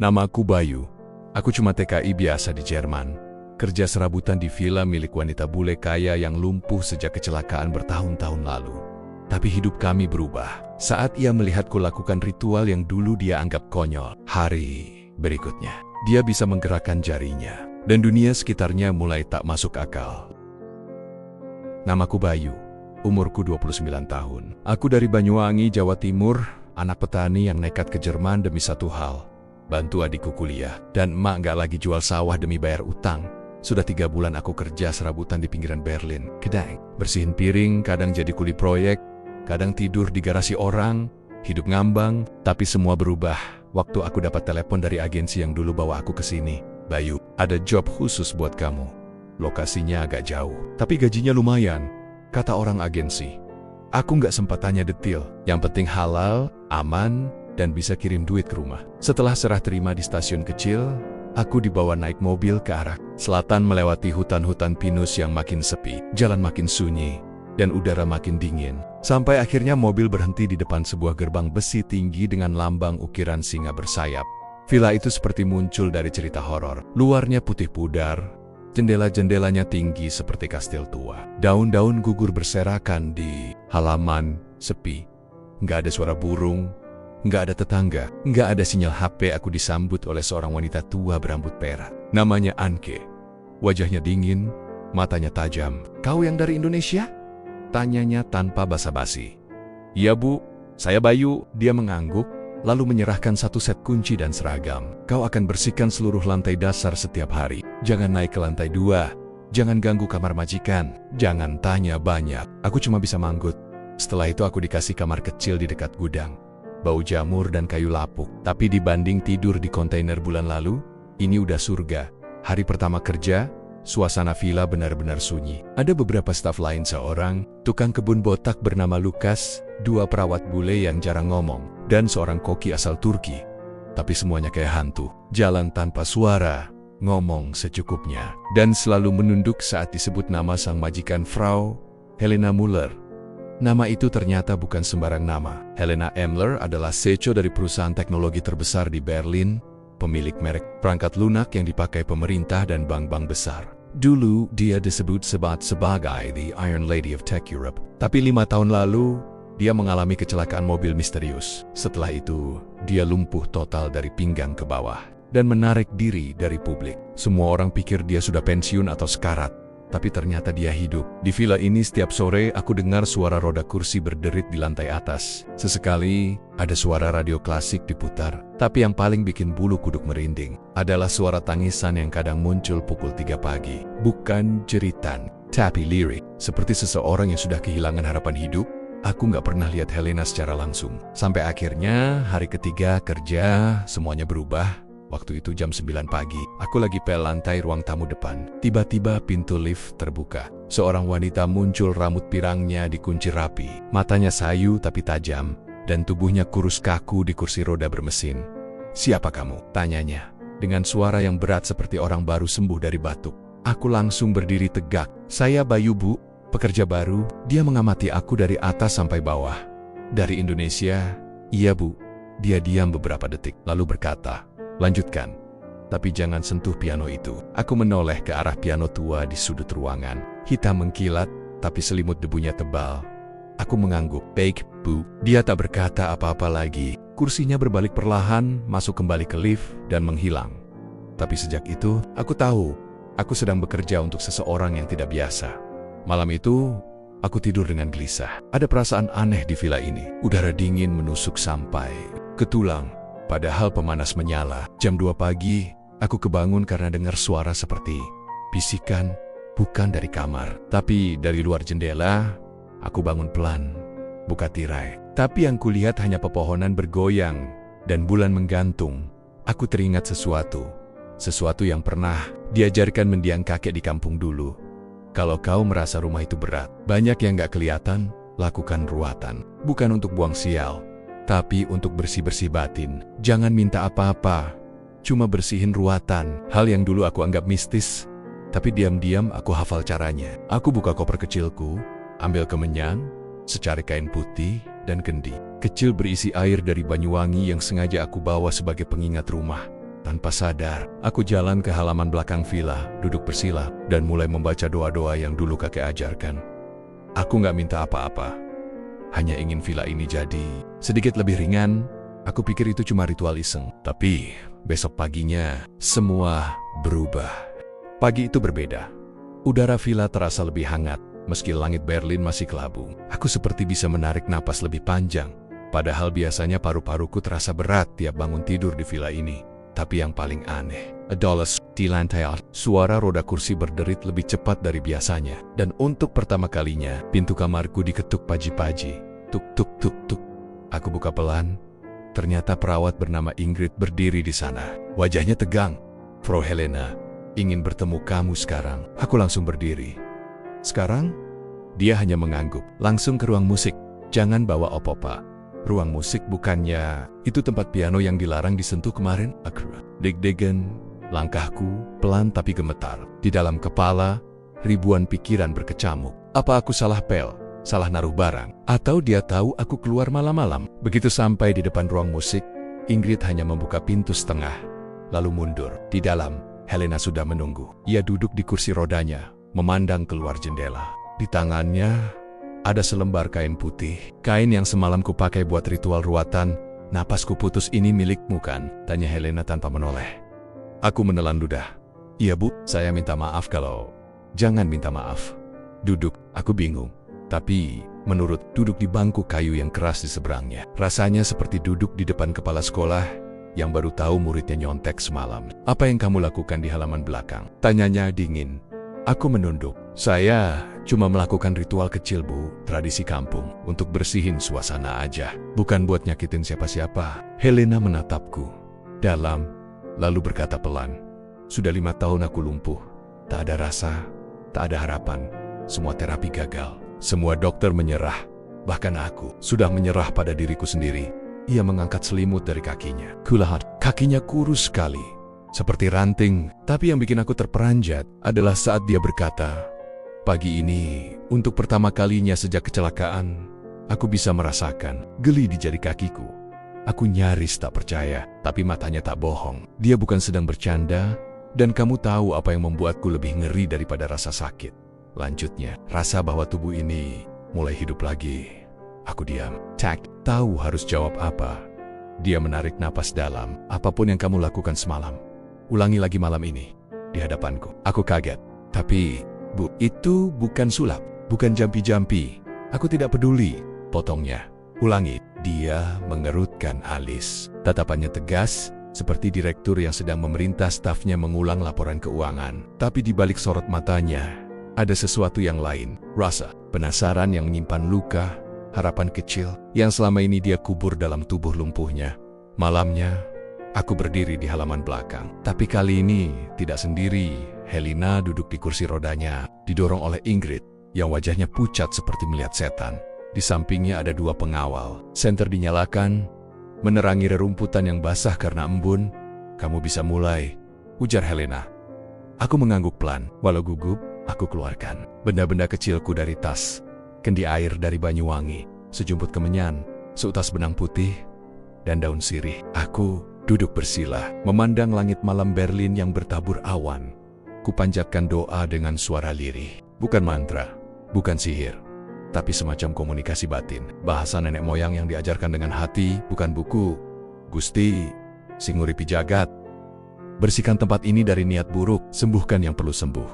Namaku Bayu. Aku cuma TKI biasa di Jerman. Kerja serabutan di villa milik wanita bule kaya yang lumpuh sejak kecelakaan bertahun-tahun lalu. Tapi hidup kami berubah saat ia melihatku lakukan ritual yang dulu dia anggap konyol. Hari berikutnya, dia bisa menggerakkan jarinya, dan dunia sekitarnya mulai tak masuk akal. Namaku Bayu, umurku 29 tahun. Aku dari Banyuwangi, Jawa Timur, anak petani yang nekat ke Jerman demi satu hal, bantu adikku kuliah. Dan emak gak lagi jual sawah demi bayar utang. Sudah 3 bulan aku kerja serabutan di pinggiran Berlin, Kedai. Bersihin piring, kadang jadi kuli proyek, kadang tidur di garasi orang, hidup ngambang. Tapi semua berubah waktu aku dapat telepon dari agensi yang dulu bawa aku ke sini. Bayu, ada job khusus buat kamu. Lokasinya agak jauh, tapi gajinya lumayan, kata orang agensi. Aku nggak sempat tanya detail, yang penting halal, aman, dan bisa kirim duit ke rumah. Setelah serah terima di stasiun kecil, aku dibawa naik mobil ke arah selatan melewati hutan-hutan pinus yang makin sepi, jalan makin sunyi, dan udara makin dingin. Sampai akhirnya mobil berhenti di depan sebuah gerbang besi tinggi dengan lambang ukiran singa bersayap. Villa itu seperti muncul dari cerita horor. Luarnya putih pudar, jendela-jendelanya tinggi seperti kastil tua. Daun-daun gugur berserakan di halaman, sepi. Nggak ada suara burung, nggak ada tetangga, nggak ada sinyal HP. Aku disambut oleh seorang wanita tua berambut perak. Namanya Anke. Wajahnya dingin, matanya tajam. Kau yang dari Indonesia? Tanyanya tanpa basa-basi. Iya bu, saya Bayu. Dia mengangguk, lalu menyerahkan satu set kunci dan seragam. Kau akan bersihkan seluruh lantai dasar setiap hari. Jangan naik ke lantai 2. Jangan ganggu kamar majikan. Jangan tanya banyak. Aku cuma bisa manggut. Setelah itu aku dikasih kamar kecil di dekat gudang. Bau jamur dan kayu lapuk. Tapi dibanding tidur di kontainer bulan lalu, ini udah surga. Hari pertama kerja, suasana villa benar-benar sunyi. Ada beberapa staf lain, seorang tukang kebun botak bernama Lukas, 2 perawat bule yang jarang ngomong, dan seorang koki asal Turki. Tapi semuanya kayak hantu. Jalan tanpa suara, ngomong secukupnya, dan selalu menunduk saat disebut nama sang majikan Frau Helena Muller. Nama itu ternyata bukan sembarang nama. Helena Muller adalah CEO dari perusahaan teknologi terbesar di Berlin, pemilik merek perangkat lunak yang dipakai pemerintah dan bank-bank besar. Dulu dia disebut sebagai the Iron Lady of Tech Europe. Tapi 5 tahun lalu, dia mengalami kecelakaan mobil misterius. Setelah itu, dia lumpuh total dari pinggang ke bawah dan menarik diri dari publik. Semua orang pikir dia sudah pensiun atau sekarat, tapi ternyata dia hidup. Di villa ini setiap sore aku dengar suara roda kursi berderit di lantai atas. Sesekali ada suara radio klasik diputar, tapi yang paling bikin bulu kuduk merinding adalah suara tangisan yang kadang muncul pukul 3 pagi. Bukan jeritan, tapi lirik, seperti seseorang yang sudah kehilangan harapan hidup. Aku nggak pernah lihat Helena secara langsung. Sampai akhirnya hari ketiga kerja, semuanya berubah. Waktu itu jam 9 pagi, aku lagi pel lantai ruang tamu depan. Tiba-tiba pintu lift terbuka. Seorang wanita muncul, rambut pirangnya dikunci rapi. Matanya sayu tapi tajam, dan tubuhnya kurus kaku di kursi roda bermesin. Siapa kamu? Tanyanya, dengan suara yang berat seperti orang baru sembuh dari batuk. Aku langsung berdiri tegak. Saya Bayu bu, pekerja baru. Dia mengamati aku dari atas sampai bawah. Dari Indonesia? Iya bu. Dia diam beberapa detik, lalu berkata, lanjutkan, tapi jangan sentuh piano itu. Aku menoleh ke arah piano tua di sudut ruangan. Hitam mengkilat, tapi selimut debunya tebal. Aku mengangguk. Baik, bu. Dia tak berkata apa-apa lagi. Kursinya berbalik perlahan, masuk kembali ke lift, dan menghilang. Tapi sejak itu, aku tahu, aku sedang bekerja untuk seseorang yang tidak biasa. Malam itu, aku tidur dengan gelisah. Ada perasaan aneh di villa ini. Udara dingin menusuk sampai ke tulang. Padahal pemanas menyala. Jam 2 pagi, aku kebangun karena dengar suara seperti bisikan, bukan dari kamar, tapi dari luar jendela. Aku bangun pelan, buka tirai. Tapi yang kulihat hanya pepohonan bergoyang dan bulan menggantung. Aku teringat sesuatu yang pernah diajarkan mendiang kakek di kampung dulu. Kalau kau merasa rumah itu berat, banyak yang gak kelihatan, lakukan ruatan. Bukan untuk buang sial, tapi untuk bersih-bersih batin. Jangan minta apa-apa, cuma bersihin ruatan. Hal yang dulu aku anggap mistis, tapi diam-diam aku hafal caranya. Aku buka koper kecilku, ambil kemenyan, secari kain putih, dan kendi kecil berisi air dari Banyuwangi yang sengaja aku bawa sebagai pengingat rumah. Tanpa sadar, aku jalan ke halaman belakang villa, duduk bersila, dan mulai membaca doa-doa yang dulu kakek ajarkan. Aku nggak minta apa-apa, hanya ingin villa ini jadi sedikit lebih ringan. Aku pikir itu cuma ritual iseng. Tapi besok paginya, semua berubah. Pagi itu berbeda. Udara villa terasa lebih hangat, meski langit Berlin masih kelabu. Aku seperti bisa menarik napas lebih panjang. Padahal biasanya paru-paruku terasa berat tiap bangun tidur di villa ini. Tapi yang paling aneh adalah di lantai suara roda kursi berderit lebih cepat dari biasanya. Dan untuk pertama kalinya, pintu kamarku diketuk paji-paji. Tuk tuk tuk tuk. Aku buka pelan. Ternyata perawat bernama Ingrid berdiri di sana. Wajahnya tegang. Frau Helena, ingin bertemu kamu sekarang. Aku langsung berdiri. Sekarang? Dia hanya mengangguk. Langsung ke ruang musik. Jangan bawa opo-opa. Ruang musik bukannya itu tempat piano yang dilarang disentuh kemarin? Aku deg-degan, langkahku pelan tapi gemetar. Di dalam kepala, ribuan pikiran berkecamuk. Apa aku salah pel? Salah naruh barang? Atau dia tahu aku keluar malam-malam? Begitu sampai di depan ruang musik, Ingrid hanya membuka pintu setengah, lalu mundur. Di dalam, Helena sudah menunggu. Ia duduk di kursi rodanya, memandang keluar jendela. Di tangannya ada selembar kain putih, kain yang semalam kupakai buat ritual ruatan. Napasku putus, ini milikmu kan? Tanya Helena tanpa menoleh. Aku menelan ludah. Iya bu, saya minta maaf kalau... Jangan minta maaf. Duduk, aku bingung. Tapi, menurut duduk di bangku kayu yang keras di seberangnya. Rasanya seperti duduk di depan kepala sekolah yang baru tahu muridnya nyontek semalam. Apa yang kamu lakukan di halaman belakang? Tanyanya dingin. Aku menunduk. Saya cuma melakukan ritual kecil bu, tradisi kampung, untuk bersihin suasana aja. Bukan buat nyakitin siapa-siapa. Helena menatapku dalam, lalu berkata pelan. Sudah 5 tahun aku lumpuh. Tak ada rasa, tak ada harapan. Semua terapi gagal. Semua dokter menyerah. Bahkan aku sudah menyerah pada diriku sendiri. Ia mengangkat selimut dari kakinya. Kulihat kakinya kurus sekali, seperti ranting. Tapi yang bikin aku terperanjat adalah saat dia berkata, pagi ini, untuk pertama kalinya sejak kecelakaan, aku bisa merasakan geli di jari kakiku. Aku nyaris tak percaya, tapi matanya tak bohong. Dia bukan sedang bercanda, dan kamu tahu apa yang membuatku lebih ngeri daripada rasa sakit. Lanjutnya, rasa bahwa tubuh ini mulai hidup lagi. Aku diam. Tak tahu harus jawab apa. Dia menarik napas dalam. Apapun yang kamu lakukan semalam, ulangi lagi malam ini, di hadapanku. Aku kaget. Tapi, bu, itu bukan sulap, bukan jampi-jampi. Aku tidak peduli, potongnya. Ulangi. Dia mengerutkan alis. Tatapannya tegas, seperti direktur yang sedang memerintah stafnya mengulang laporan keuangan. Tapi di balik sorot matanya, ada sesuatu yang lain. Rasa penasaran yang menyimpan luka, harapan kecil yang selama ini dia kubur dalam tubuh lumpuhnya. Malamnya, aku berdiri di halaman belakang. Tapi kali ini tidak sendiri. Helena duduk di kursi rodanya, didorong oleh Ingrid, yang wajahnya pucat seperti melihat setan. Di sampingnya ada 2 pengawal. Senter dinyalakan, menerangi rerumputan yang basah karena embun. Kamu bisa mulai, ujar Helena. Aku mengangguk pelan. Walau gugup, aku keluarkan benda-benda kecilku dari tas. Kendi air dari Banyuwangi, sejumput kemenyan, seutas benang putih, dan daun sirih. Aku duduk bersila, memandang langit malam Berlin yang bertabur awan. Kupanjatkan doa dengan suara lirih. Bukan mantra, bukan sihir, tapi semacam komunikasi batin. Bahasa nenek moyang yang diajarkan dengan hati, bukan buku. Gusti, sing nguripi jagat. Bersihkan tempat ini dari niat buruk, sembuhkan yang perlu sembuh,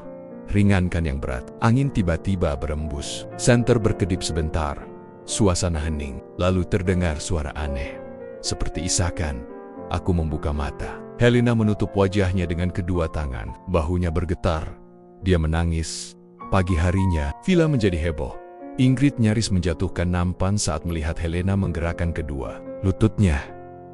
ringankan yang berat. Angin tiba-tiba berembus. Senter berkedip sebentar. Suasana hening, lalu terdengar suara aneh. Seperti isakan, aku membuka mata. Helena menutup wajahnya dengan kedua tangan. Bahunya bergetar. Dia menangis. Pagi harinya, villa menjadi heboh. Ingrid nyaris menjatuhkan nampan saat melihat Helena menggerakkan kedua lututnya.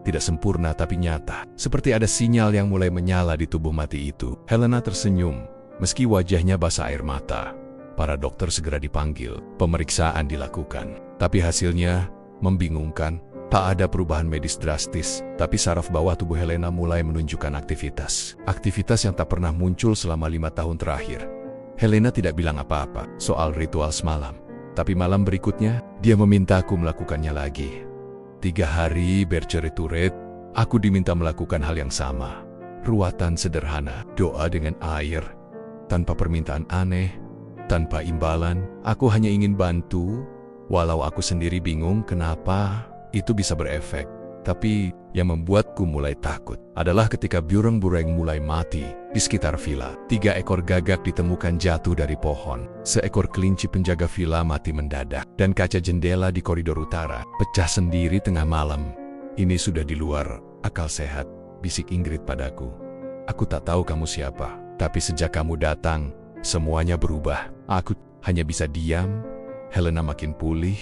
Tidak sempurna tapi nyata. Seperti ada sinyal yang mulai menyala di tubuh mati itu. Helena tersenyum, meski wajahnya basah air mata. Para dokter segera dipanggil. Pemeriksaan dilakukan. Tapi hasilnya membingungkan. Tak ada perubahan medis drastis, tapi saraf bawah tubuh Helena mulai menunjukkan aktivitas. Aktivitas yang tak pernah muncul selama 5 tahun terakhir. Helena tidak bilang apa-apa soal ritual semalam. Tapi malam berikutnya, dia memintaku melakukannya lagi. 3 hari berturut-turut, aku diminta melakukan hal yang sama. ruatan sederhana, doa dengan air, tanpa permintaan aneh, tanpa imbalan. Aku hanya ingin bantu, walau aku sendiri bingung kenapa itu bisa berefek. Tapi yang membuatku mulai takut adalah ketika burung-burung mulai mati di sekitar villa. 3 ekor gagak ditemukan jatuh dari pohon. Seekor kelinci penjaga villa mati mendadak. Dan kaca jendela di koridor utara pecah sendiri tengah malam. Ini sudah di luar akal sehat, bisik Ingrid padaku. Aku tak tahu kamu siapa, tapi sejak kamu datang, semuanya berubah. Aku hanya bisa diam. Helena makin pulih,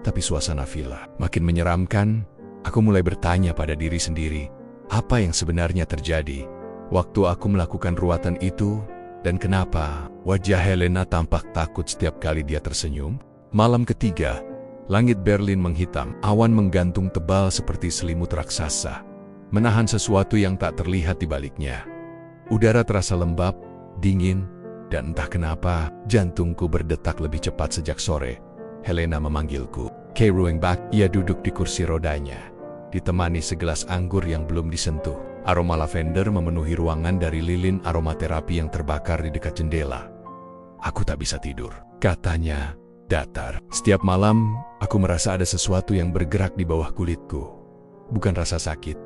tapi suasana villa makin menyeramkan. Aku mulai bertanya pada diri sendiri, apa yang sebenarnya terjadi waktu aku melakukan ruatan itu, dan kenapa wajah Helena tampak takut setiap kali dia tersenyum. Malam ketiga, langit Berlin menghitam, awan menggantung tebal seperti selimut raksasa, menahan sesuatu yang tak terlihat di baliknya. Udara terasa lembab, dingin, dan entah kenapa jantungku berdetak lebih cepat sejak sore. Helena memanggilku. Kay Ruengbach, ia duduk di kursi rodanya, ditemani segelas anggur yang belum disentuh. Aroma lavender memenuhi ruangan dari lilin aromaterapi yang terbakar di dekat jendela. Aku tak bisa tidur, katanya datar. Setiap malam, aku merasa ada sesuatu yang bergerak di bawah kulitku. Bukan rasa sakit,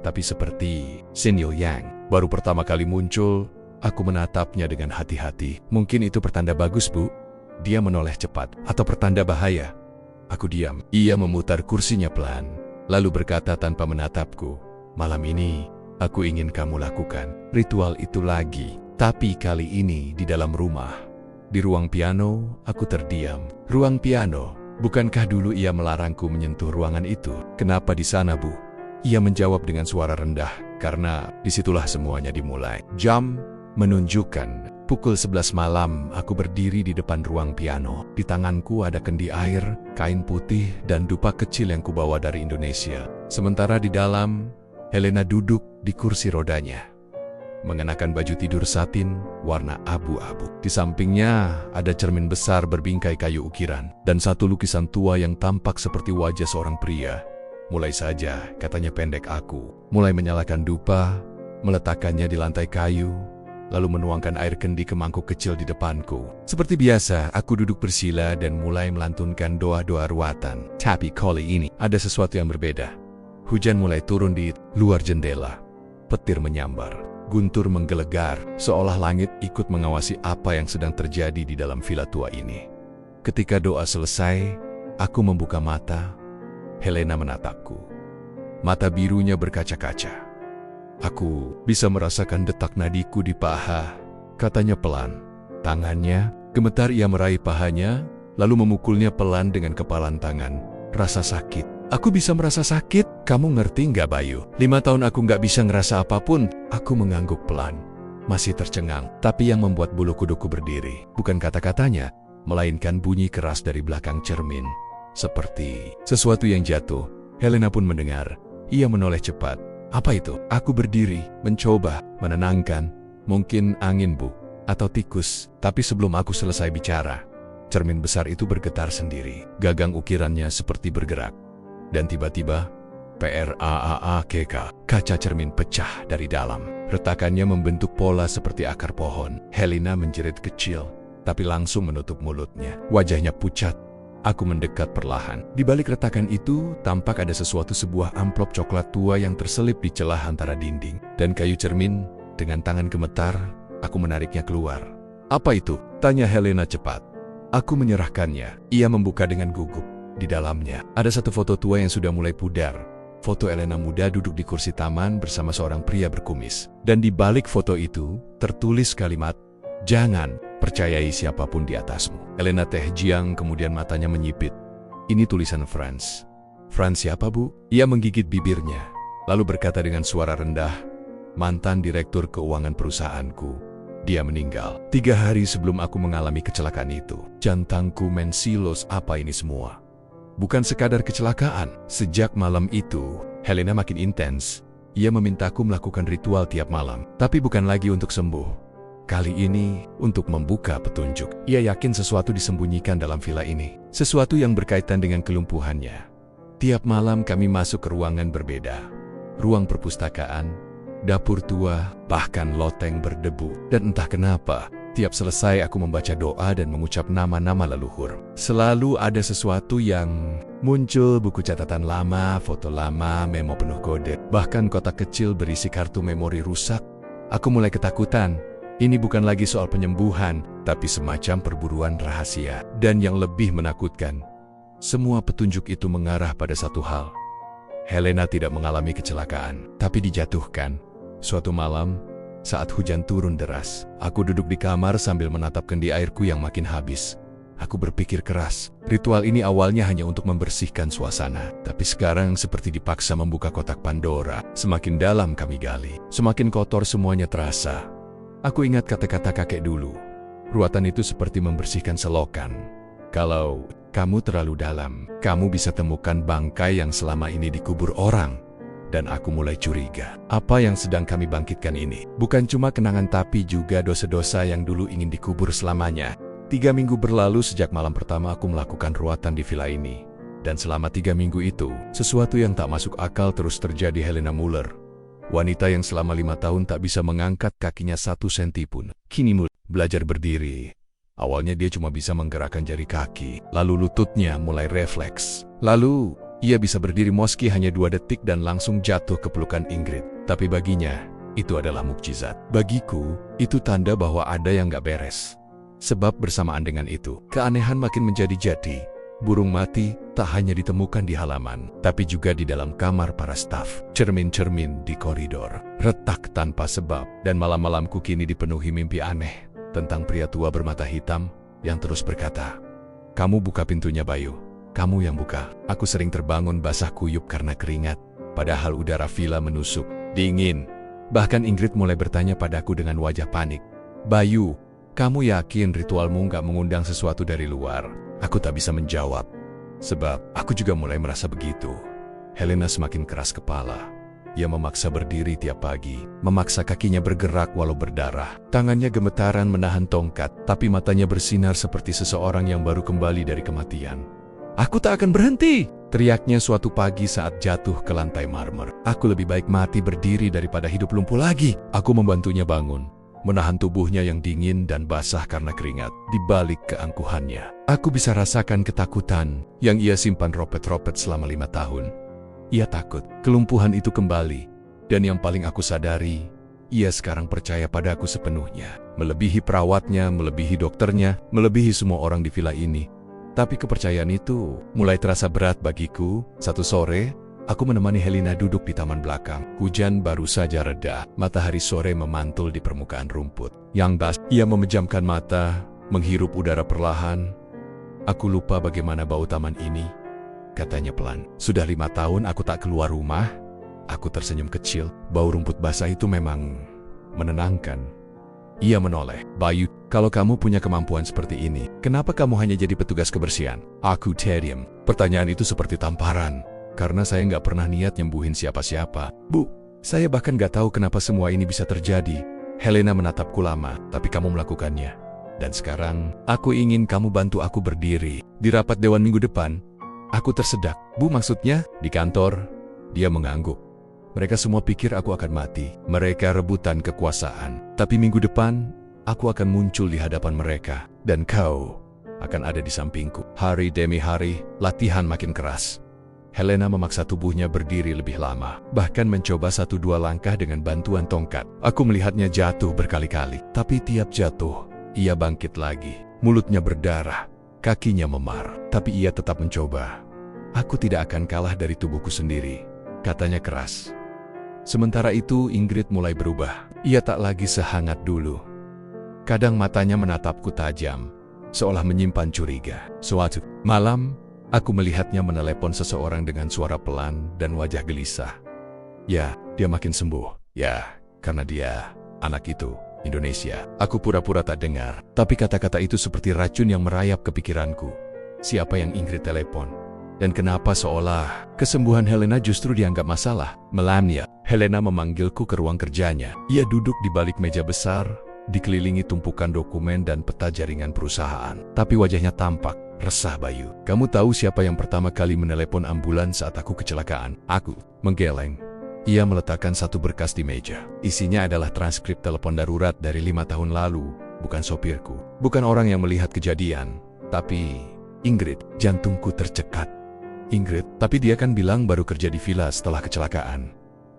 tapi seperti Sin Yu Yang. Baru pertama kali muncul, aku menatapnya dengan hati-hati. Mungkin itu pertanda bagus, Bu. Dia menoleh cepat. Atau pertanda bahaya? Aku diam. Ia memutar kursinya pelan, lalu berkata tanpa menatapku, malam ini, aku ingin kamu lakukan ritual itu lagi. Tapi kali ini di dalam rumah. Di ruang piano, aku terdiam. Ruang piano, bukankah dulu ia melarangku menyentuh ruangan itu? Kenapa di sana, Bu? Ia menjawab dengan suara rendah, karena disitulah semuanya dimulai. Jam menunjukkan pukul 11 malam. Aku berdiri di depan ruang piano. Di tanganku ada kendi air, kain putih, dan dupa kecil yang kubawa dari Indonesia. Sementara di dalam, Helena duduk di kursi rodanya, mengenakan baju tidur satin warna abu-abu. Di sampingnya ada cermin besar berbingkai kayu ukiran, dan satu lukisan tua yang tampak seperti wajah seorang pria. Mulai saja, katanya pendek aku, mulai menyalakan dupa, meletakkannya di lantai kayu, lalu menuangkan air kendi ke mangkuk kecil di depanku. Seperti biasa, aku duduk bersila dan mulai melantunkan doa-doa ruatan. Tapi kali ini ada sesuatu yang berbeda. Hujan mulai turun di luar jendela. Petir menyambar, guntur menggelegar, seolah langit ikut mengawasi apa yang sedang terjadi di dalam villa tua ini. Ketika doa selesai, aku membuka mata. Helena menatapku. Mata birunya berkaca-kaca. Aku bisa merasakan detak nadiku di paha, katanya pelan. Tangannya gemetar, ia meraih pahanya, lalu memukulnya pelan dengan kepalan tangan. Rasa sakit. Aku bisa merasa sakit. Kamu ngerti nggak, Bayu? 5 tahun aku nggak bisa ngerasa apapun. Aku mengangguk pelan, masih tercengang. Tapi yang membuat bulu kuduku berdiri bukan kata-katanya, melainkan bunyi keras dari belakang cermin. Seperti sesuatu yang jatuh. Helena pun mendengar. Ia menoleh cepat. Apa itu? Aku berdiri, mencoba menenangkan. Mungkin angin, Bu, atau tikus. Tapi sebelum aku selesai bicara, cermin besar itu bergetar sendiri. Gagang ukirannya seperti bergerak. Dan tiba-tiba, PRAAAKK, kaca cermin pecah dari dalam. Retakannya membentuk pola seperti akar pohon. Helena menjerit kecil, tapi langsung menutup mulutnya. Wajahnya pucat. Aku mendekat perlahan. Di balik retakan itu, tampak ada sesuatu, sebuah amplop coklat tua yang terselip di celah antara dinding dan kayu cermin. Dengan tangan gemetar, aku menariknya keluar. Apa itu? Tanya Helena cepat. Aku menyerahkannya. Ia membuka dengan gugup. Di dalamnya, ada satu foto tua yang sudah mulai pudar. Foto Helena muda duduk di kursi taman bersama seorang pria berkumis. Dan di balik foto itu, tertulis kalimat, "Jangan percayai siapapun di atasmu." Helena terdiam, kemudian matanya menyipit. Ini tulisan Franz. Franz siapa, Bu? Ia menggigit bibirnya, lalu berkata dengan suara rendah, "Mantan direktur keuangan perusahaanku. Dia meninggal 3 hari sebelum aku mengalami kecelakaan itu." Jantungku mensilos, apa ini semua? Bukan sekadar kecelakaan. Sejak malam itu, Helena makin intens. Ia memintaku melakukan ritual tiap malam, tapi bukan lagi untuk sembuh. Kali ini, untuk membuka petunjuk. Ia yakin sesuatu disembunyikan dalam villa ini. Sesuatu yang berkaitan dengan kelumpuhannya. Tiap malam kami masuk ke ruangan berbeda. Ruang perpustakaan, dapur tua, bahkan loteng berdebu. Dan entah kenapa, tiap selesai aku membaca doa dan mengucap nama-nama leluhur, selalu ada sesuatu yang muncul: buku catatan lama, foto lama, memo penuh kode, bahkan kotak kecil berisi kartu memori rusak. Aku mulai ketakutan. Ini bukan lagi soal penyembuhan, tapi semacam perburuan rahasia. Dan yang lebih menakutkan, semua petunjuk itu mengarah pada satu hal. Helena tidak mengalami kecelakaan, tapi dijatuhkan. Suatu malam, saat hujan turun deras, aku duduk di kamar sambil menatap kendi airku yang makin habis. Aku berpikir keras, ritual ini awalnya hanya untuk membersihkan suasana, tapi sekarang seperti dipaksa membuka kotak Pandora. Semakin dalam kami gali, semakin kotor semuanya terasa. Aku ingat kata-kata kakek dulu, ruatan itu seperti membersihkan selokan. Kalau kamu terlalu dalam, kamu bisa temukan bangkai yang selama ini dikubur orang. Dan aku mulai curiga, apa yang sedang kami bangkitkan ini bukan cuma kenangan tapi juga dosa-dosa yang dulu ingin dikubur selamanya. 3 minggu berlalu sejak malam pertama aku melakukan ruatan di villa ini. Dan selama 3 minggu itu, sesuatu yang tak masuk akal terus terjadi. Helena Muller, wanita yang selama 5 tahun tak bisa mengangkat kakinya 1 senti pun, kini mulai belajar berdiri. Awalnya dia cuma bisa menggerakkan jari kaki, lalu lututnya mulai refleks. Lalu, ia bisa berdiri meski hanya 2 detik dan langsung jatuh ke pelukan Ingrid. Tapi baginya, itu adalah mukjizat. Bagiku, itu tanda bahwa ada yang gak beres. Sebab bersamaan dengan itu, keanehan makin menjadi jadi. Burung mati tak hanya ditemukan di halaman, tapi juga di dalam kamar para staf. Cermin-cermin di koridor retak tanpa sebab, dan malam-malamku kini dipenuhi mimpi aneh tentang pria tua bermata hitam yang terus berkata, "Kamu buka pintunya, Bayu. Kamu yang buka." Aku sering terbangun basah kuyup karena keringat, padahal udara villa menusuk, dingin. Bahkan Ingrid mulai bertanya padaku dengan wajah panik, "Bayu, kamu yakin ritualmu gak mengundang sesuatu dari luar?" Aku tak bisa menjawab, sebab aku juga mulai merasa begitu. Helena semakin keras kepala. Ia memaksa berdiri tiap pagi, memaksa kakinya bergerak walau berdarah. Tangannya gemetaran menahan tongkat, tapi matanya bersinar seperti seseorang yang baru kembali dari kematian. "Aku tak akan berhenti!" teriaknya suatu pagi saat jatuh ke lantai marmer. "Aku lebih baik mati berdiri daripada hidup lumpuh lagi." Aku membantunya bangun, menahan tubuhnya yang dingin dan basah karena keringat. Di balik keangkuhannya, aku bisa rasakan ketakutan yang ia simpan ropet-ropet selama 5 tahun. Ia takut kelumpuhan itu kembali, dan yang paling aku sadari, ia sekarang percaya padaku sepenuhnya. Melebihi perawatnya, melebihi dokternya, melebihi semua orang di villa ini. Tapi kepercayaan itu mulai terasa berat bagiku. Satu sore, aku menemani Helena duduk di taman belakang. Hujan baru saja reda, matahari sore memantul di permukaan rumput yang basah. Ia memejamkan mata, menghirup udara perlahan. "Aku lupa bagaimana bau taman ini," katanya pelan. "Sudah 5 tahun aku tak keluar rumah." Aku tersenyum kecil. Bau rumput basah itu memang menenangkan. Ia menoleh. "Bayu, kalau kamu punya kemampuan seperti ini, kenapa kamu hanya jadi petugas kebersihan?" Aku terdiam. Pertanyaan itu seperti tamparan, karena saya nggak pernah niat nyembuhin siapa-siapa. "Bu, saya bahkan nggak tahu kenapa semua ini bisa terjadi." Helena menatapku lama, "Tapi kamu melakukannya. Dan sekarang, aku ingin kamu bantu aku berdiri. Di rapat dewan minggu depan." Aku tersedak. "Bu, maksudnya?" "Di kantor." Dia mengangguk. "Mereka semua pikir aku akan mati. Mereka rebutan kekuasaan. Tapi minggu depan, aku akan muncul di hadapan mereka. Dan kau akan ada di sampingku." Hari demi hari, latihan makin keras. Helena memaksa tubuhnya berdiri lebih lama, bahkan mencoba 1-2 langkah dengan bantuan tongkat. Aku melihatnya jatuh berkali-kali, tapi tiap jatuh, ia bangkit lagi. Mulutnya berdarah, kakinya memar, tapi ia tetap mencoba. "Aku tidak akan kalah dari tubuhku sendiri," katanya keras. Sementara itu Ingrid mulai berubah. Ia tak lagi sehangat dulu. Kadang matanya menatapku tajam, seolah menyimpan curiga. Suatu malam, aku melihatnya menelepon seseorang dengan suara pelan dan wajah gelisah. "Ya, dia makin sembuh." "Ya, karena dia, anak itu, Indonesia." Aku pura-pura tak dengar, tapi kata-kata itu seperti racun yang merayap ke pikiranku. Siapa yang Ingrid telepon? Dan kenapa seolah kesembuhan Helena justru dianggap masalah? Melania. Helena memanggilku ke ruang kerjanya. Ia duduk di balik meja besar, dikelilingi tumpukan dokumen dan peta jaringan perusahaan. Tapi wajahnya tampak resah. "Bayu, kamu tahu siapa yang pertama kali menelepon ambulans saat aku kecelakaan?" Aku menggeleng. Ia meletakkan satu berkas di meja. Isinya adalah transkrip telepon darurat dari 5 tahun lalu. Bukan sopirku, bukan orang yang melihat kejadian, tapi Ingrid. Jantungku tercekat. Ingrid, tapi dia kan bilang baru kerja di villa setelah kecelakaan.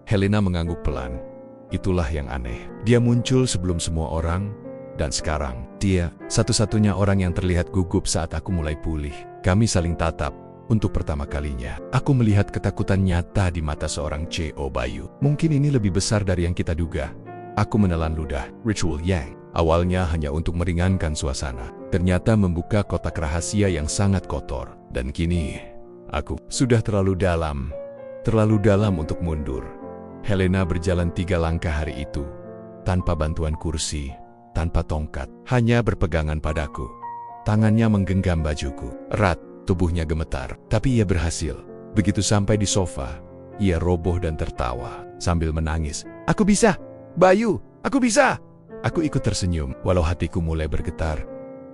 Helena mengangguk pelan. Itulah yang aneh. Dia muncul sebelum semua orang, dan sekarang dia satu-satunya orang yang terlihat gugup saat aku mulai pulih. Kami saling tatap. Untuk pertama kalinya, aku melihat ketakutan nyata di mata seorang C.O. Bayu. Mungkin ini lebih besar dari yang kita duga. Aku menelan ludah. Ritual yang awalnya hanya untuk meringankan suasana, ternyata membuka kotak rahasia yang sangat kotor. Dan kini, aku sudah terlalu dalam untuk mundur. Helena berjalan 3 langkah hari itu, tanpa bantuan kursi, tanpa tongkat, hanya berpegangan padaku. Tangannya menggenggam bajuku, erat. Tubuhnya gemetar, tapi ia berhasil. Begitu sampai di sofa, ia roboh dan tertawa sambil menangis. Aku bisa, Bayu, aku bisa. Aku ikut tersenyum, walau hatiku mulai bergetar.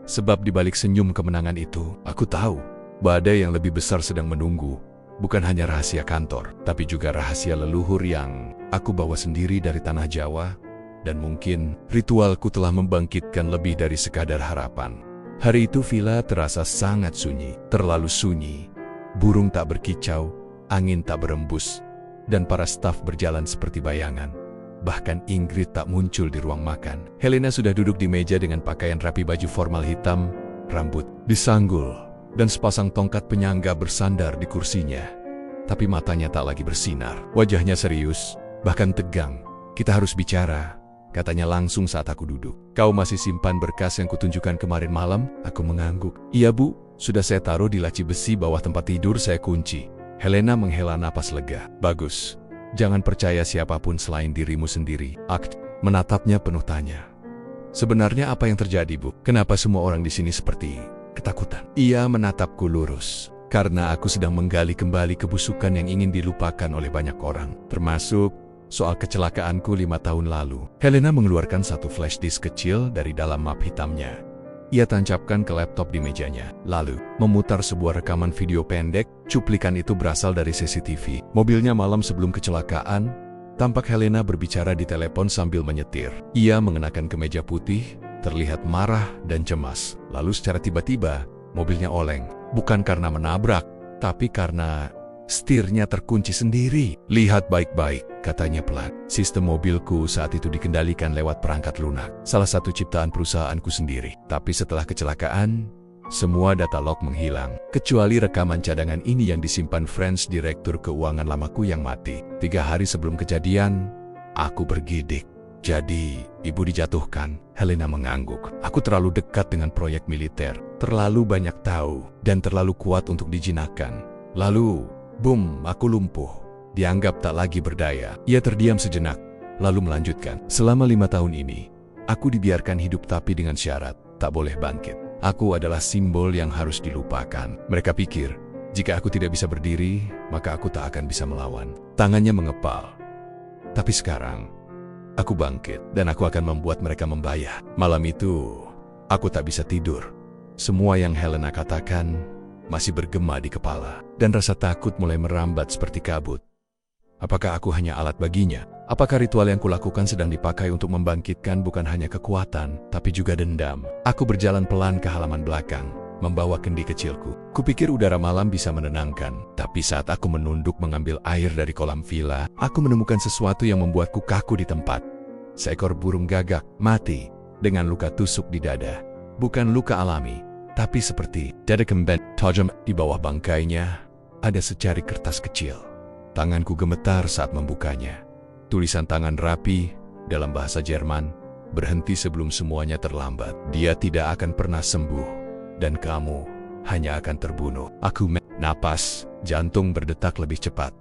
Sebab di balik senyum kemenangan itu, aku tahu badai yang lebih besar sedang menunggu. Bukan hanya rahasia kantor, tapi juga rahasia leluhur yang aku bawa sendiri dari tanah Jawa. Dan mungkin ritualku telah membangkitkan lebih dari sekadar harapan. Hari itu villa terasa sangat sunyi, terlalu sunyi. Burung tak berkicau, angin tak berembus, dan para staf berjalan seperti bayangan. Bahkan Ingrid tak muncul di ruang makan. Helena sudah duduk di meja dengan pakaian rapi, baju formal hitam, rambut disanggul, dan sepasang tongkat penyangga bersandar di kursinya. Tapi matanya tak lagi bersinar. Wajahnya serius, bahkan tegang. Kita harus bicara, katanya langsung saat aku duduk. Kau masih simpan berkas yang kutunjukkan kemarin malam? Aku mengangguk. Iya bu, sudah saya taruh di laci besi bawah tempat tidur saya kunci. Helena menghela napas lega. Bagus, jangan percaya siapapun selain dirimu sendiri. Aku menatapnya penuh tanya. Sebenarnya apa yang terjadi bu? Kenapa semua orang di sini seperti ketakutan? Ia menatapku lurus. Karena aku sedang menggali kembali kebusukan yang ingin dilupakan oleh banyak orang, termasuk soal kecelakaanku 5 tahun lalu. Helena mengeluarkan satu flash disk kecil dari dalam map hitamnya. Ia tancapkan ke laptop di mejanya, lalu memutar sebuah rekaman video pendek. Cuplikan itu berasal dari CCTV mobilnya malam sebelum kecelakaan. Tampak Helena berbicara di telepon sambil menyetir. Ia mengenakan kemeja putih, terlihat marah dan cemas. Lalu secara tiba-tiba, mobilnya oleng. Bukan karena menabrak, tapi karena setirnya terkunci sendiri. Lihat baik-baik, katanya pelan. Sistem mobilku saat itu dikendalikan lewat perangkat lunak, salah satu ciptaan perusahaanku sendiri. Tapi setelah kecelakaan, semua data log menghilang, kecuali rekaman cadangan ini yang disimpan French direktur keuangan lamaku yang mati. 3 hari sebelum kejadian, aku bergidik. Jadi, ibu dijatuhkan. Helena mengangguk. Aku terlalu dekat dengan proyek militer, terlalu banyak tahu, dan terlalu kuat untuk dijinakkan. Lalu, boom, aku lumpuh. Dianggap tak lagi berdaya. Ia terdiam sejenak, lalu melanjutkan. Selama 5 tahun ini, aku dibiarkan hidup tapi dengan syarat, tak boleh bangkit. Aku adalah simbol yang harus dilupakan. Mereka pikir, jika aku tidak bisa berdiri, maka aku tak akan bisa melawan. Tangannya mengepal. Tapi sekarang, aku bangkit, dan aku akan membuat mereka membayar. Malam itu, aku tak bisa tidur. Semua yang Helena katakan masih bergema di kepala, dan rasa takut mulai merambat seperti kabut. Apakah aku hanya alat baginya? Apakah ritual yang kulakukan sedang dipakai untuk membangkitkan bukan hanya kekuatan, tapi juga dendam? Aku berjalan pelan ke halaman belakang, membawa kendi kecilku. Kupikir udara malam bisa menenangkan, tapi saat aku menunduk mengambil air dari kolam villa, aku menemukan sesuatu yang membuatku kaku di tempat. Seekor burung gagak mati dengan luka tusuk di dada. Bukan luka alami, tapi seperti dada kemben tajam. Di bawah bangkainya ada secari kertas kecil. Tanganku gemetar saat membukanya. Tulisan tangan rapi dalam bahasa Jerman, berhenti sebelum semuanya terlambat. Dia tidak akan pernah sembuh, dan kamu hanya akan terbunuh. Aku napas, jantung berdetak lebih cepat.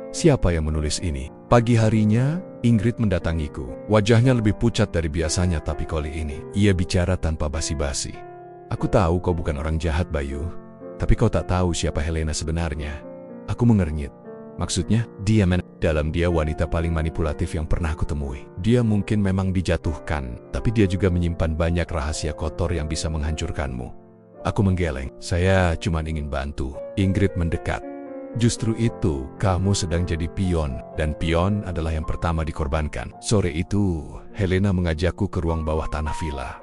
Siapa yang menulis ini? Pagi harinya, Ingrid mendatangiku. Wajahnya lebih pucat dari biasanya, tapi kali ini ia bicara tanpa basa-basi. Aku tahu kau bukan orang jahat, Bayu, tapi kau tak tahu siapa Helena sebenarnya. Aku mengernyit. Maksudnya, dalam dia wanita paling manipulatif yang pernah aku temui. Dia mungkin memang dijatuhkan, tapi dia juga menyimpan banyak rahasia kotor yang bisa menghancurkanmu. Aku menggeleng. Saya cuma ingin bantu. Ingrid mendekat. Justru itu, kamu sedang jadi pion, dan pion adalah yang pertama dikorbankan. Sore itu, Helena mengajakku ke ruang bawah tanah villa.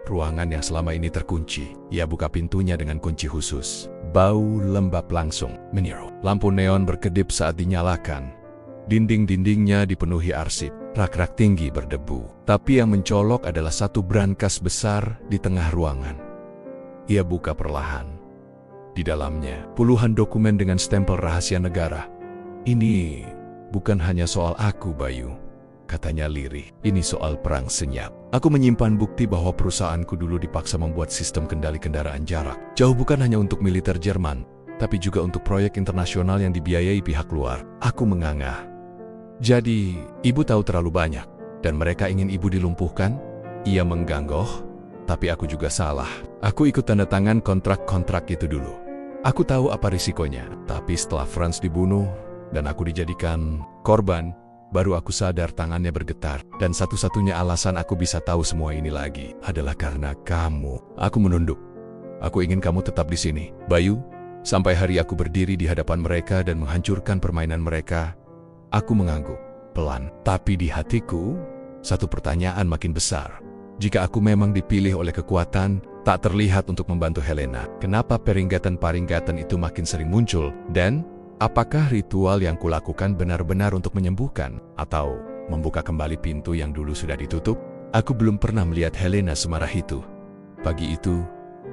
Ruangan yang selama ini terkunci. Ia buka pintunya dengan kunci khusus. Bau lembab langsung menyeru. Lampu neon berkedip saat dinyalakan. Dinding-dindingnya dipenuhi arsip. Rak-rak tinggi berdebu. Tapi yang mencolok adalah satu brankas besar di tengah ruangan. Ia buka perlahan. Di dalamnya, puluhan dokumen dengan stempel rahasia negara. Ini bukan hanya soal aku, Bayu. Katanya lirih, ini soal perang senyap. Aku menyimpan bukti bahwa perusahaanku dulu dipaksa membuat sistem kendali kendaraan jarak. Jauh bukan hanya untuk militer Jerman, tapi juga untuk proyek internasional yang dibiayai pihak luar. Aku menganga. Jadi, ibu tahu terlalu banyak, dan mereka ingin ibu dilumpuhkan? Ia mengganggoh, tapi aku juga salah. Aku ikut tanda tangan kontrak-kontrak itu dulu. Aku tahu apa risikonya, tapi setelah Franz dibunuh, dan aku dijadikan korban, baru aku sadar tangannya bergetar, dan satu-satunya alasan aku bisa tahu semua ini lagi adalah karena kamu. Aku menunduk. Aku ingin kamu tetap di sini, Bayu. Sampai hari aku berdiri di hadapan mereka dan menghancurkan permainan mereka, aku mengangguk, pelan. Tapi di hatiku, satu pertanyaan makin besar. Jika aku memang dipilih oleh kekuatan tak terlihat untuk membantu Helena, kenapa peringatan-peringatan itu makin sering muncul, dan apakah ritual yang kulakukan benar-benar untuk menyembuhkan atau membuka kembali pintu yang dulu sudah ditutup? Aku belum pernah melihat Helena semarah itu. Pagi itu,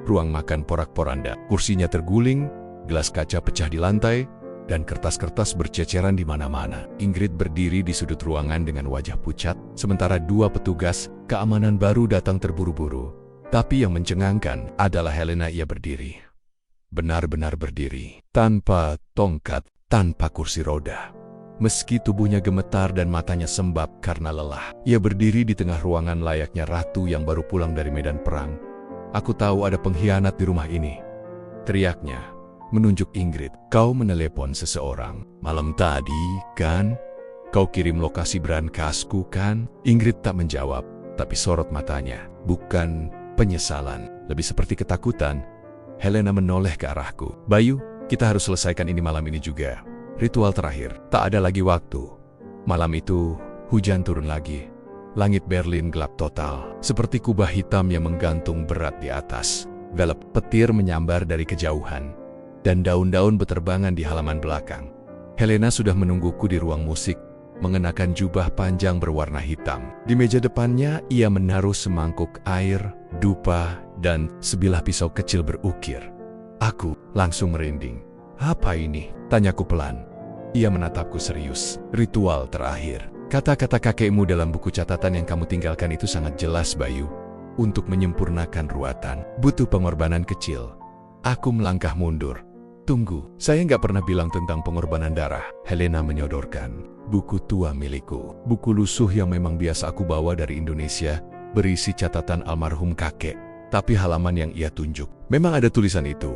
ruang makan porak-poranda. Kursinya terguling, gelas kaca pecah di lantai, dan kertas-kertas berceceran di mana-mana. Ingrid berdiri di sudut ruangan dengan wajah pucat, sementara dua petugas keamanan baru datang terburu-buru. Tapi yang mencengangkan adalah Helena. Ia berdiri. Benar-benar berdiri, tanpa tongkat, tanpa kursi roda. Meski tubuhnya gemetar dan matanya sembab karena lelah, ia berdiri di tengah ruangan layaknya ratu yang baru pulang dari medan perang. Aku tahu ada pengkhianat di rumah ini, teriaknya, menunjuk Ingrid. Kau menelepon seseorang malam tadi, kan? Kau kirim lokasi berangkasku, kan? Ingrid tak menjawab, tapi sorot matanya, bukan penyesalan, lebih seperti ketakutan. Helena menoleh ke arahku. Bayu, kita harus selesaikan ini malam ini juga. Ritual terakhir, tak ada lagi waktu. Malam itu, hujan turun lagi. Langit Berlin gelap total, seperti kubah hitam yang menggantung berat di atas. Velop petir menyambar dari kejauhan, dan daun-daun beterbangan di halaman belakang. Helena sudah menungguku di ruang musik, mengenakan jubah panjang berwarna hitam. Di meja depannya, ia menaruh semangkuk air, dupa, dan sebilah pisau kecil berukir. Aku langsung merinding. Apa ini? Tanyaku pelan. Ia menatapku serius. Ritual terakhir. Kata-kata kakekmu dalam buku catatan yang kamu tinggalkan itu sangat jelas, Bayu. Untuk menyempurnakan ruatan, butuh pengorbanan kecil. Aku melangkah mundur. Tunggu, saya nggak pernah bilang tentang pengorbanan darah. Helena menyodorkan buku tua milikku. Buku lusuh yang memang biasa aku bawa dari Indonesia, berisi catatan almarhum kakek. Tapi halaman yang ia tunjuk, memang ada tulisan itu.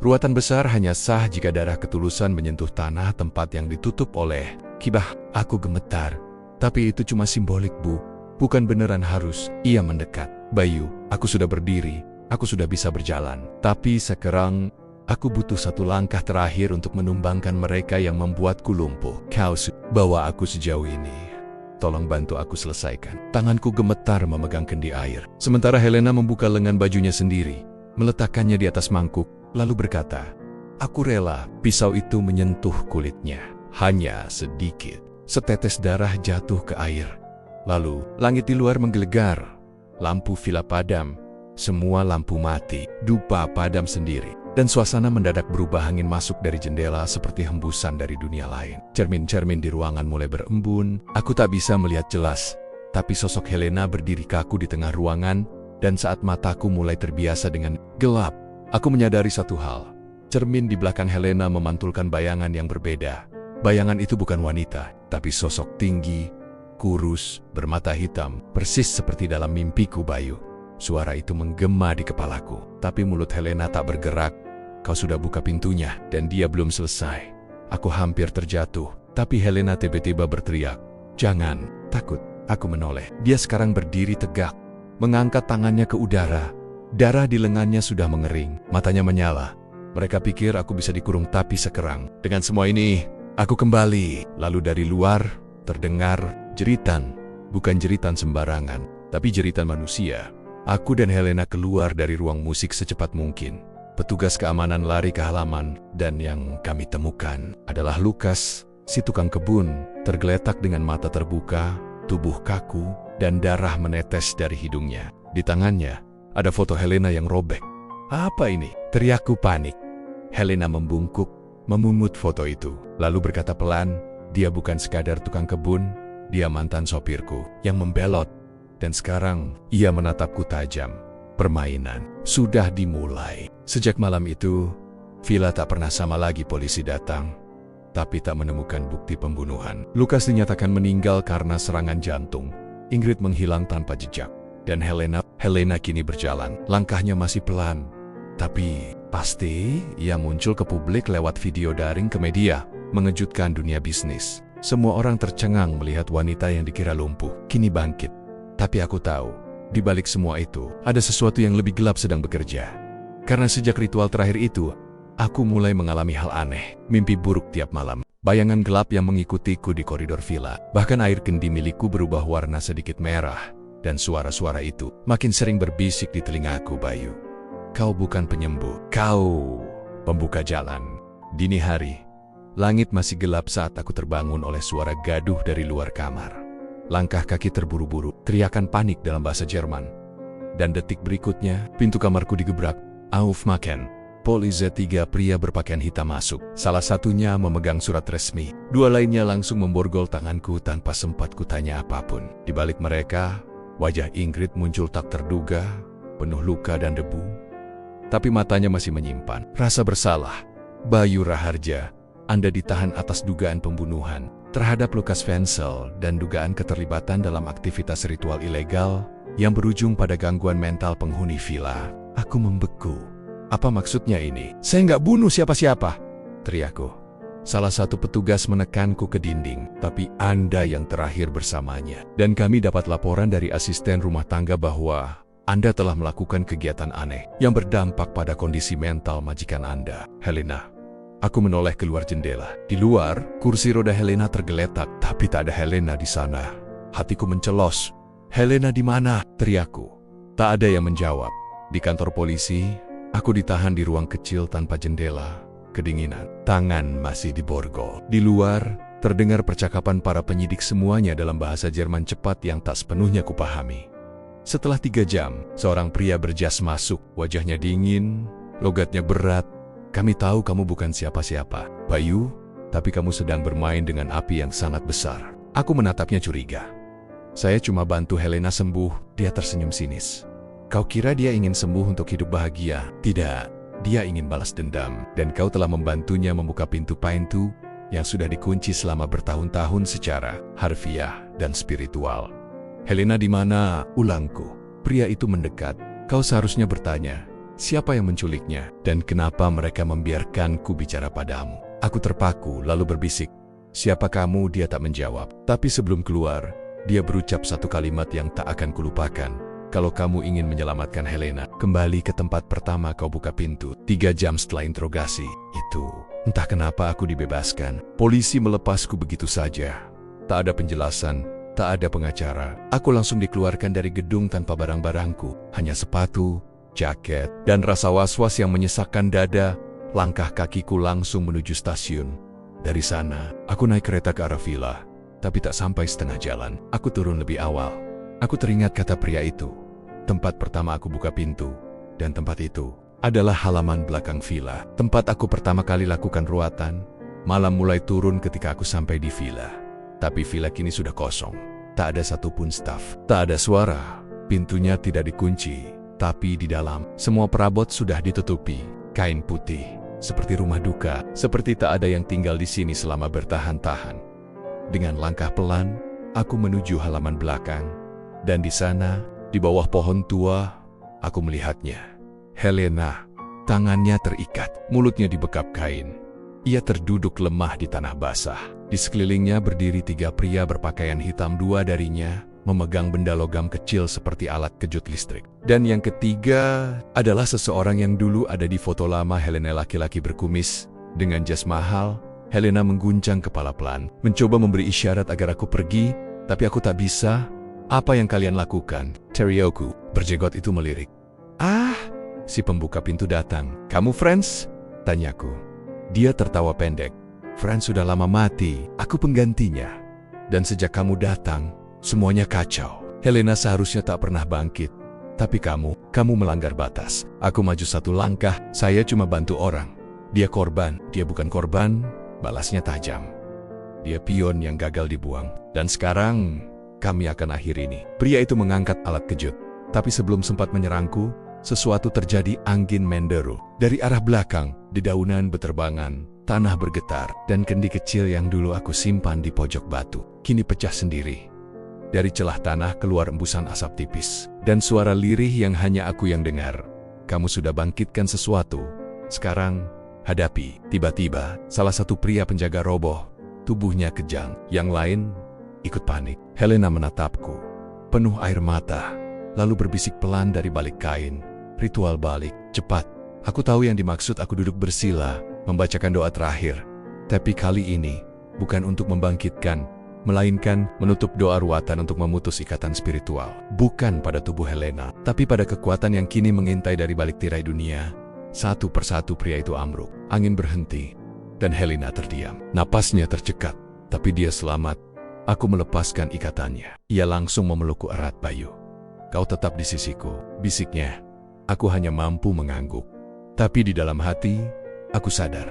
Ruatan besar hanya sah jika darah ketulusan menyentuh tanah tempat yang ditutup oleh kibah. Aku gemetar. Tapi itu cuma simbolik, Bu. Bukan beneran harus. Ia mendekat. Bayu, aku sudah berdiri. Aku sudah bisa berjalan. Tapi sekarang, aku butuh satu langkah terakhir untuk menumbangkan mereka yang membuatku lumpuh. Kau bawa aku sejauh ini. Tolong bantu aku selesaikan. Tanganku gemetar memegang kendi air. Sementara Helena membuka lengan bajunya sendiri, meletakkannya di atas mangkuk, lalu berkata, aku rela. Pisau itu menyentuh kulitnya. Hanya sedikit. Setetes darah jatuh ke air. Lalu, langit di luar menggelegar. Lampu villa padam. Semua lampu mati. Dupa padam sendiri. Dan suasana mendadak berubah. Angin masuk dari jendela seperti hembusan dari dunia lain. Cermin-cermin di ruangan mulai berembun. Aku tak bisa melihat jelas. Tapi sosok Helena berdiri kaku di tengah ruangan. Dan saat mataku mulai terbiasa dengan gelap, aku menyadari satu hal. Cermin di belakang Helena memantulkan bayangan yang berbeda. Bayangan itu bukan wanita, tapi sosok tinggi, kurus, bermata hitam, persis seperti dalam mimpiku, Bayu. Suara itu menggema di kepalaku, tapi mulut Helena tak bergerak. Kau sudah buka pintunya, dan dia belum selesai. Aku hampir terjatuh, tapi Helena tiba-tiba berteriak, jangan, takut. Aku menoleh. Dia sekarang berdiri tegak, mengangkat tangannya ke udara. Darah di lengannya sudah mengering, matanya menyala. Mereka pikir aku bisa dikurung tapi sekarang. Dengan semua ini, aku kembali. Lalu dari luar, terdengar jeritan. Bukan jeritan sembarangan, tapi jeritan manusia. Aku dan Helena keluar dari ruang musik secepat mungkin. Petugas keamanan lari ke halaman, dan yang kami temukan adalah Lukas, si tukang kebun, tergeletak dengan mata terbuka, tubuh kaku, dan darah menetes dari hidungnya. Di tangannya, ada foto Helena yang robek. Apa ini? Teriakku panik. Helena membungkuk, memungut foto itu, lalu berkata pelan, dia bukan sekadar tukang kebun, dia mantan sopirku yang membelot. Dan sekarang, ia menatapku tajam. Permainan sudah dimulai. Sejak malam itu, villa tak pernah sama lagi. Polisi datang, tapi tak menemukan bukti pembunuhan. Lukas dinyatakan meninggal karena serangan jantung. Ingrid menghilang tanpa jejak. Dan Helena kini berjalan. Langkahnya masih pelan. Tapi pasti ia muncul ke publik lewat video daring ke media. Mengejutkan dunia bisnis. Semua orang tercengang melihat wanita yang dikira lumpuh kini bangkit. Tapi aku tahu, di balik semua itu, ada sesuatu yang lebih gelap sedang bekerja. Karena sejak ritual terakhir itu, aku mulai mengalami hal aneh, mimpi buruk tiap malam. Bayangan gelap yang mengikutiku di koridor villa. Bahkan air kendi milikku berubah warna sedikit merah. Dan suara-suara itu makin sering berbisik di telingaku, Bayu. Kau bukan penyembuh, kau pembuka jalan. Dini hari, langit masih gelap saat aku terbangun oleh suara gaduh dari luar kamar. Langkah kaki terburu-buru, teriakan panik dalam bahasa Jerman. Dan detik berikutnya, pintu kamarku digebrak. Aufmachen. Polisi 3 pria berpakaian hitam masuk. Salah satunya memegang surat resmi. 2 lainnya langsung memborgol tanganku tanpa sempat kutanya apapun. Di balik mereka, wajah Ingrid muncul tak terduga, penuh luka dan debu. Tapi matanya masih menyimpan rasa bersalah. Bayu Raharja, Anda ditahan atas dugaan pembunuhan terhadap Lukas Wenzel dan dugaan keterlibatan dalam aktivitas ritual ilegal yang berujung pada gangguan mental penghuni villa. Aku membeku. Apa maksudnya ini? Saya nggak bunuh siapa-siapa, teriakku. Salah satu petugas menekanku ke dinding, tapi Anda yang terakhir bersamanya. Dan kami dapat laporan dari asisten rumah tangga bahwa Anda telah melakukan kegiatan aneh yang berdampak pada kondisi mental majikan Anda, Helena. Aku menoleh keluar jendela. Di luar, kursi roda Helena tergeletak, tapi tak ada Helena di sana. Hatiku mencelos. Helena di mana? Teriakku. Tak ada yang menjawab. Di kantor polisi, aku ditahan di ruang kecil tanpa jendela. Kedinginan. Tangan masih diborgol. Di luar, terdengar percakapan para penyidik semuanya dalam bahasa Jerman cepat yang tak sepenuhnya kupahami. Setelah 3 jam, seorang pria berjas masuk. Wajahnya dingin, logatnya berat. Kami tahu kamu bukan siapa-siapa, Bayu, tapi kamu sedang bermain dengan api yang sangat besar. Aku menatapnya curiga. Saya cuma bantu Helena sembuh, dia tersenyum sinis. Kau kira dia ingin sembuh untuk hidup bahagia? Tidak, dia ingin balas dendam. Dan kau telah membantunya membuka pintu yang sudah dikunci selama bertahun-tahun secara harfiah dan spiritual. Helena di mana? Ulangku. Pria itu mendekat. Kau seharusnya bertanya. Siapa yang menculiknya, dan kenapa mereka membiarkanku bicara padamu? Aku terpaku, lalu berbisik. Siapa kamu? Dia tak menjawab. Tapi sebelum keluar, dia berucap satu kalimat yang tak akan kulupakan. Kalau kamu ingin menyelamatkan Helena, kembali ke tempat pertama kau buka pintu. 3 jam setelah interogasi, itu. Entah kenapa aku dibebaskan. Polisi melepasku begitu saja. Tak ada penjelasan, tak ada pengacara. Aku langsung dikeluarkan dari gedung tanpa barang-barangku. Hanya sepatu, jaket, dan rasa was-was yang menyesakkan dada. Langkah kakiku langsung menuju stasiun. Dari sana, aku naik kereta ke arah villa. Tapi tak sampai setengah jalan, aku turun lebih awal. Aku teringat kata pria itu. Tempat pertama aku buka pintu. Dan tempat itu adalah halaman belakang villa. Tempat aku pertama kali lakukan ruatan. Malam mulai turun ketika aku sampai di villa. Tapi villa kini sudah kosong. Tak ada satupun staf. Tak ada suara. Pintunya tidak dikunci. Tapi di dalam, semua perabot sudah ditutupi. Kain putih, seperti rumah duka, seperti tak ada yang tinggal di sini selama bertahan-tahan. Dengan langkah pelan, aku menuju halaman belakang. Dan di sana, di bawah pohon tua, aku melihatnya. Helena, tangannya terikat, mulutnya dibekap kain. Ia terduduk lemah di tanah basah. Di sekelilingnya berdiri 3 pria berpakaian hitam, 2 darinya memegang benda logam kecil seperti alat kejut listrik. Dan yang ketiga adalah seseorang yang dulu ada di foto lama Helena, laki-laki berkumis dengan jas mahal. Helena mengguncang kepala pelan, mencoba memberi isyarat agar aku pergi, tapi aku tak bisa. Apa yang kalian lakukan? Teriakku. Berjenggot itu melirik. Ah, si pembuka pintu datang. Kamu Franz? Tanyaku. Dia tertawa pendek. Franz sudah lama mati, aku penggantinya. Dan sejak kamu datang, semuanya kacau. Helena seharusnya tak pernah bangkit. Tapi kamu melanggar batas. Aku maju satu langkah, saya cuma bantu orang. Dia korban, dia bukan korban, balasnya tajam. Dia pion yang gagal dibuang. Dan sekarang, kami akan akhiri ini. Pria itu mengangkat alat kejut. Tapi sebelum sempat menyerangku, sesuatu terjadi. Angin menderu. Dari arah belakang, dedaunan berterbangan, tanah bergetar, dan kendi kecil yang dulu aku simpan di pojok batu, kini pecah sendiri. Dari celah tanah keluar embusan asap tipis, dan suara lirih yang hanya aku yang dengar. Kamu sudah bangkitkan sesuatu. Sekarang, hadapi. Tiba-tiba, salah satu pria penjaga roboh. Tubuhnya kejang. Yang lain ikut panik. Helena menatapku, penuh air mata, lalu berbisik pelan dari balik kain. Ritual balik, cepat. Aku tahu yang dimaksud. Aku duduk bersila, membacakan doa terakhir. Tapi kali ini, bukan untuk membangkitkan, melainkan menutup doa ruatan untuk memutus ikatan spiritual. Bukan pada tubuh Helena, tapi pada kekuatan yang kini mengintai dari balik tirai dunia. Satu persatu pria itu ambruk. Angin berhenti, dan Helena terdiam. Napasnya tercekat, tapi dia selamat. Aku melepaskan ikatannya. Ia langsung memelukku erat. Bayu, kau tetap di sisiku, bisiknya. Aku hanya mampu mengangguk. Tapi di dalam hati, aku sadar,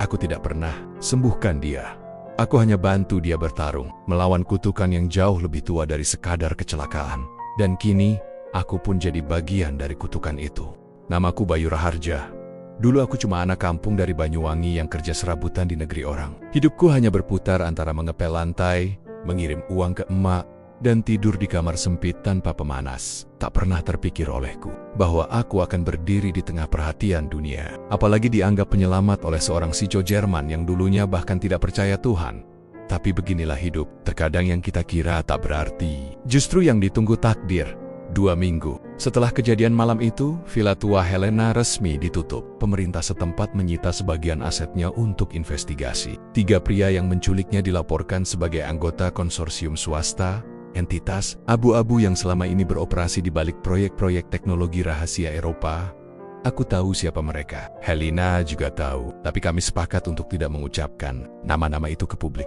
aku tidak pernah sembuhkan dia. Aku hanya bantu dia bertarung, melawan kutukan yang jauh lebih tua dari sekadar kecelakaan. Dan kini, aku pun jadi bagian dari kutukan itu. Namaku Bayu Raharja. Dulu aku cuma anak kampung dari Banyuwangi yang kerja serabutan di negeri orang. Hidupku hanya berputar antara mengepel lantai, mengirim uang ke emak, dan tidur di kamar sempit tanpa pemanas. Tak pernah terpikir olehku bahwa aku akan berdiri di tengah perhatian dunia. Apalagi dianggap penyelamat oleh seorang sico Jerman yang dulunya bahkan tidak percaya Tuhan. Tapi beginilah hidup. Terkadang yang kita kira tak berarti, justru yang ditunggu takdir. 2 minggu setelah kejadian malam itu, villa tua Helena resmi ditutup. Pemerintah setempat menyita sebagian asetnya untuk investigasi. 3 pria yang menculiknya dilaporkan sebagai anggota konsorsium swasta, entitas abu-abu yang selama ini beroperasi di balik proyek-proyek teknologi rahasia Eropa. Aku tahu siapa mereka. Helena juga tahu, tapi kami sepakat untuk tidak mengucapkan nama-nama itu ke publik.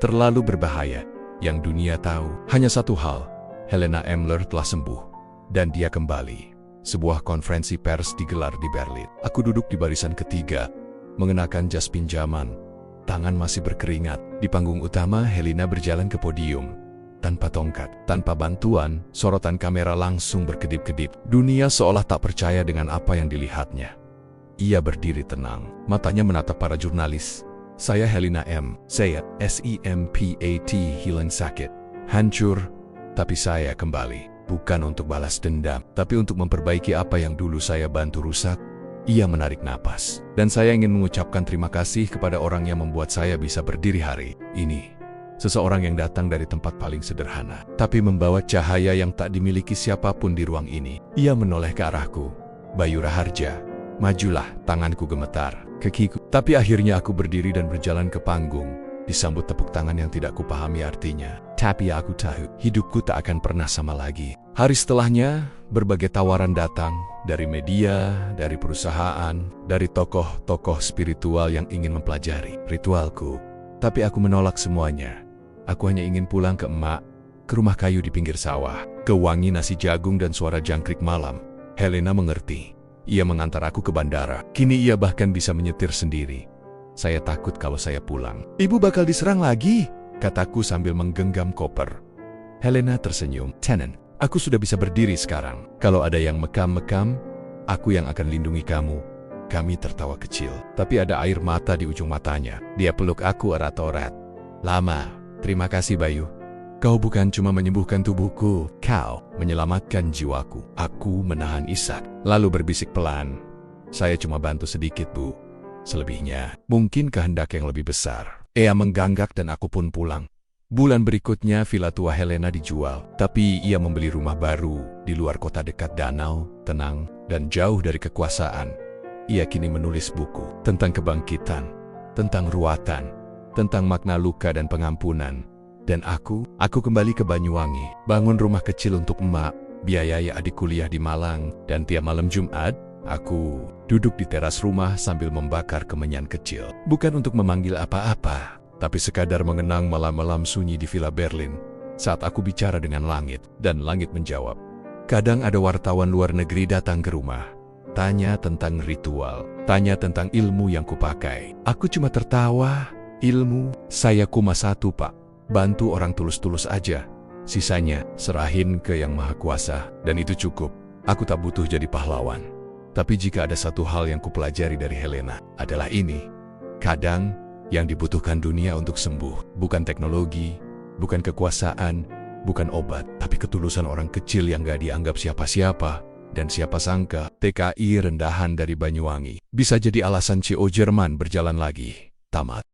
Terlalu berbahaya. Yang dunia tahu hanya satu hal. Helena Emler telah sembuh, dan dia kembali. Sebuah konferensi pers digelar di Berlin. Aku duduk di barisan ketiga, mengenakan jas pinjaman. Tangan masih berkeringat. Di panggung utama, Helena berjalan ke podium. Tanpa tongkat, tanpa bantuan, sorotan kamera langsung berkedip-kedip. Dunia seolah tak percaya dengan apa yang dilihatnya. Ia berdiri tenang, matanya menatap para jurnalis. Saya Helena M. Saya SEMPAT hilang sakit, hancur. Tapi saya kembali, bukan untuk balas dendam, tapi untuk memperbaiki apa yang dulu saya bantu rusak. Ia menarik napas, dan saya ingin mengucapkan terima kasih kepada orang yang membuat saya bisa berdiri hari ini. Seseorang yang datang dari tempat paling sederhana, tapi membawa cahaya yang tak dimiliki siapapun di ruang ini. Ia menoleh ke arahku. Bayu Raharja, majulah. Tanganku gemetar, kakiku. Tapi akhirnya aku berdiri dan berjalan ke panggung. Disambut tepuk tangan yang tidak kupahami artinya. Tapi aku tahu, hidupku tak akan pernah sama lagi. Hari setelahnya, berbagai tawaran datang. Dari media, dari perusahaan, dari tokoh-tokoh spiritual yang ingin mempelajari ritualku. Tapi aku menolak semuanya. Aku hanya ingin pulang ke emak, ke rumah kayu di pinggir sawah, ke wangi nasi jagung dan suara jangkrik malam. Helena mengerti. Ia mengantar aku ke bandara. Kini ia bahkan bisa menyetir sendiri. Saya takut kalau saya pulang, ibu bakal diserang lagi, kataku sambil menggenggam koper. Helena tersenyum. Tenen, aku sudah bisa berdiri sekarang. Kalau ada yang mekam-mekam, aku yang akan lindungi kamu. Kami tertawa kecil, tapi ada air mata di ujung matanya. Dia peluk aku erat-erat. Lama, terima kasih Bayu. Kau bukan cuma menyembuhkan tubuhku, kau menyelamatkan jiwaku. Aku menahan isak, lalu berbisik pelan. Saya cuma bantu sedikit, Bu. Selebihnya, mungkin kehendak yang lebih besar. Ia mengganggak dan aku pun pulang. Bulan berikutnya villa tua Helena dijual, tapi ia membeli rumah baru di luar kota dekat danau, tenang, dan jauh dari kekuasaan. Ia kini menulis buku tentang kebangkitan, tentang ruatan, tentang makna luka dan pengampunan. Dan aku kembali ke Banyuwangi, bangun rumah kecil untuk emak, biayai adik kuliah di Malang, dan tiap malam Jumat, aku duduk di teras rumah sambil membakar kemenyan kecil. Bukan untuk memanggil apa-apa, tapi sekadar mengenang malam-malam sunyi di Villa Berlin saat aku bicara dengan langit, dan langit menjawab. Kadang ada wartawan luar negeri datang ke rumah, tanya tentang ritual, tanya tentang ilmu yang kupakai. Aku cuma tertawa, ilmu, saya cuma satu pak, bantu orang tulus-tulus aja. Sisanya, serahin ke Yang Maha Kuasa, dan itu cukup. Aku tak butuh jadi pahlawan. Tapi jika ada satu hal yang kupelajari dari Helena, adalah ini. Kadang, yang dibutuhkan dunia untuk sembuh, bukan teknologi, bukan kekuasaan, bukan obat, tapi ketulusan orang kecil yang gak dianggap siapa-siapa. Dan siapa sangka, TKI rendahan dari Banyuwangi bisa jadi alasan CO Jerman berjalan lagi. Tamat.